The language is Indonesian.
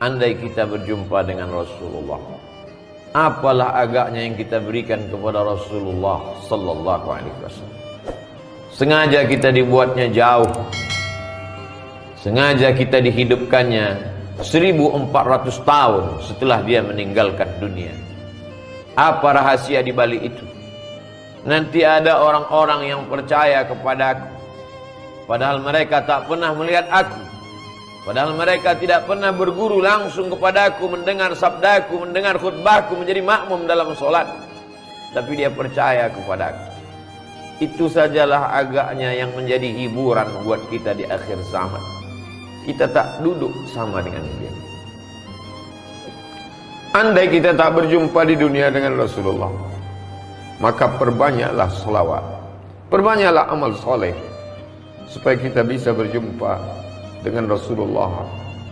andai kita berjumpa dengan Rasulullah, apalah agaknya yang kita berikan kepada Rasulullah sallallahu alaihi wasallam. Sengaja kita dibuatnya jauh, sengaja kita dihidupkannya 1400 tahun setelah dia meninggalkan dunia. Apa rahasia di balik itu? Nanti ada orang-orang yang percaya kepadaku, padahal mereka tak pernah melihat aku, padahal mereka tidak pernah berguru langsung kepadaku, mendengar sabdaku, mendengar khutbahku, menjadi makmum dalam sholat, tapi dia percaya kepadaku. Itu sajalah agaknya yang menjadi hiburan buat kita di akhir zaman. Kita tak duduk sama dengan dia. Andai kita tak berjumpa di dunia dengan Rasulullah, maka perbanyaklah selawat, perbanyaklah amal soleh, supaya kita bisa berjumpa dengan Rasulullah